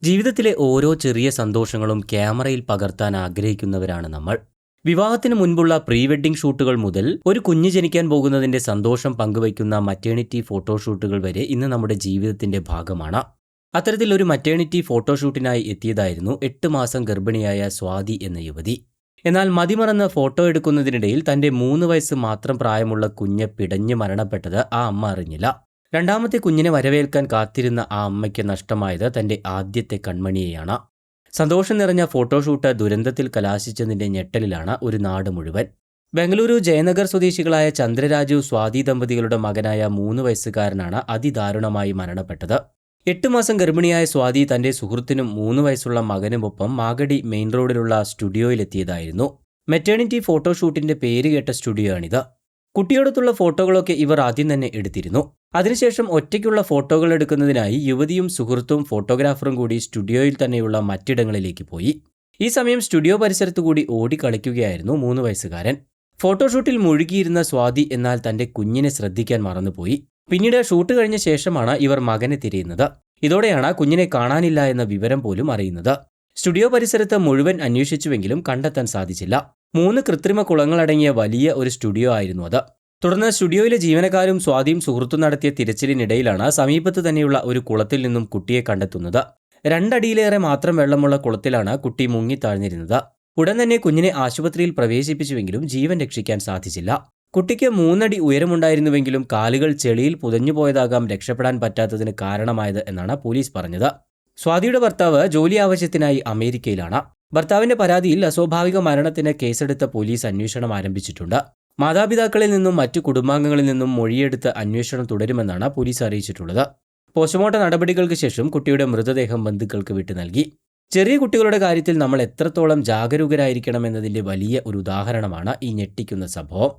ജീവിതത്തിലെ ഓരോ ചെറിയ സന്തോഷങ്ങളും ക്യാമറയിൽ പകർത്താൻ ആഗ്രഹിക്കുന്നവരാണ് നമ്മൾ. വിവാഹത്തിന് മുൻപുള്ള പ്രീ വെഡ്ഡിംഗ് ഷൂട്ടുകൾ മുതൽ ഒരു കുഞ്ഞ് ജനിക്കാൻ പോകുന്നതിന്റെ സന്തോഷം പങ്കുവയ്ക്കുന്ന മറ്റേണിറ്റി ഫോട്ടോഷൂട്ടുകൾ വരെ ഇന്ന് നമ്മുടെ ജീവിതത്തിന്റെ ഭാഗമാണ്. അത്തരത്തിൽ ഒരു മറ്റേണിറ്റി ഫോട്ടോഷൂട്ടിനായി എത്തിയതായിരുന്നു 8 മാസം ഗർഭിണിയായ സ്വാതി എന്ന യുവതി. എന്നാൽ മതിമറന്ന് ഫോട്ടോ എടുക്കുന്നതിനിടയിൽ തന്റെ 3 വയസ്സ് മാത്രം പ്രായമുള്ള കുഞ്ഞ് പിടഞ്ഞ് മരണപ്പെട്ടത് ആ അമ്മ അറിഞ്ഞില്ല. രണ്ടാമത്തെ കുഞ്ഞിനെ വരവേൽക്കാൻ കാത്തിരുന്ന ആ അമ്മയ്ക്ക് നഷ്ടമായത് തന്റെ ആദ്യത്തെ കൺമണിയെയാണ്. സന്തോഷം നിറഞ്ഞ ഫോട്ടോഷൂട്ട് ദുരന്തത്തിൽ കലാശിച്ചതിന്റെ ഞെട്ടലിലാണ് ഒരു നാട് മുഴുവൻ. ബംഗളൂരു ജയനഗർ സ്വദേശികളായ ചന്ദ്രരാജു സ്വാതി ദമ്പതികളുടെ മകനായ 3 വയസ്സുകാരനാണ് അതിദാരുണമായി മരണപ്പെട്ടത്. 8 മാസം ഗർഭിണിയായ സ്വാതി തന്റെ സുഹൃത്തിനും 3 വയസ്സുള്ള മകനുമൊപ്പം മാഗടി മെയിൻ റോഡിലുള്ള സ്റ്റുഡിയോയിലെത്തിയതായിരുന്നു. മെറ്റേണിറ്റി ഫോട്ടോഷൂട്ടിന്റെ പേര് കേട്ട സ്റ്റുഡിയോയാണിത്. കുട്ടിയോടൊത്തുള്ള ഫോട്ടോകളൊക്കെ ഇവർ ആദ്യം തന്നെ എടുത്തിരുന്നു. അതിനുശേഷം ഒറ്റയ്ക്കുള്ള ഫോട്ടോകൾ എടുക്കുന്നതിനായി യുവതിയും സുഹൃത്തും ഫോട്ടോഗ്രാഫറും കൂടി സ്റ്റുഡിയോയിൽ തന്നെയുള്ള മറ്റിടങ്ങളിലേക്ക് പോയി. ഈ സമയം സ്റ്റുഡിയോ പരിസരത്തുകൂടി ഓടിക്കളിക്കുകയായിരുന്നു 3 വയസ്സുകാരൻ. ഫോട്ടോഷൂട്ടിൽ മുഴുകിയിരുന്ന സ്വാതി എന്നാൽ തന്റെ കുഞ്ഞിനെ ശ്രദ്ധിക്കാൻ മറന്നുപോയി. പിന്നീട് ഷൂട്ട് കഴിഞ്ഞ ശേഷമാണ് ഇവർ മകനെ തിരയുന്നത്. ഇതോടെയാണ് കുഞ്ഞിനെ കാണാനില്ല എന്ന വിവരം പോലും അറിയുന്നത്. സ്റ്റുഡിയോ പരിസരത്ത് മുഴുവൻ അന്വേഷിച്ചുവെങ്കിലും കണ്ടെത്താൻ സാധിച്ചില്ല. 3 കൃത്രിമ കുളങ്ങളടങ്ങിയ വലിയ ഒരു സ്റ്റുഡിയോ ആയിരുന്നു അത്. തുടർന്ന് സ്റ്റുഡിയോയിലെ ജീവനക്കാരും സ്വാതിയും സുഹൃത്തും നടത്തിയ തിരച്ചിലിനിടയിലാണ് സമീപത്ത് തന്നെയുള്ള ഒരു കുളത്തിൽ നിന്നും കുട്ടിയെ കണ്ടെത്തുന്നത്. 2 അടിയിലേറെ മാത്രം വെള്ളമുള്ള കുളത്തിലാണ് കുട്ടി മുങ്ങിത്താഴ്ന്നിരുന്നത്. ഉടൻ തന്നെ കുഞ്ഞിനെ ആശുപത്രിയിൽ പ്രവേശിപ്പിച്ചുവെങ്കിലും ജീവൻ രക്ഷിക്കാൻ സാധിച്ചില്ല. കുട്ടിക്ക് 3 അടി ഉയരമുണ്ടായിരുന്നുവെങ്കിലും കാലുകൾ ചെളിയിൽ പുതഞ്ഞുപോയതാകാം രക്ഷപ്പെടാൻ പറ്റാത്തതിന് കാരണമായത് എന്നാണ് പോലീസ് പറഞ്ഞത്. സ്വാതിയുടെ ഭർത്താവ് ജോലി ആവശ്യത്തിനായി അമേരിക്കയിലാണ്. ഭർത്താവിന്റെ പരാതിയിൽ അസ്വാഭാവിക മരണത്തിന് കേസെടുത്ത പോലീസ് അന്വേഷണം ആരംഭിച്ചിട്ടുണ്ട്. മാതാപിതാക്കളിൽ നിന്നും മറ്റു കുടുംബാംഗങ്ങളിൽ നിന്നും മൊഴിയെടുത്ത് അന്വേഷണം തുടരുമെന്നാണ് പോലീസ് അറിയിച്ചിട്ടുള്ളത്. പോസ്റ്റ്മോർട്ടം നടപടികൾക്ക് ശേഷം കുട്ടിയുടെ മൃതദേഹം ബന്ധുക്കൾക്ക് വിട്ടു നൽകി. ചെറിയ കുട്ടികളുടെ കാര്യത്തിൽ നമ്മൾ എത്രത്തോളം ജാഗരൂകരായിരിക്കണം എന്നതിന്റെ വലിയ ഒരു ഉദാഹരണമാണ് ഈ ഞെട്ടിക്കുന്ന സംഭവം.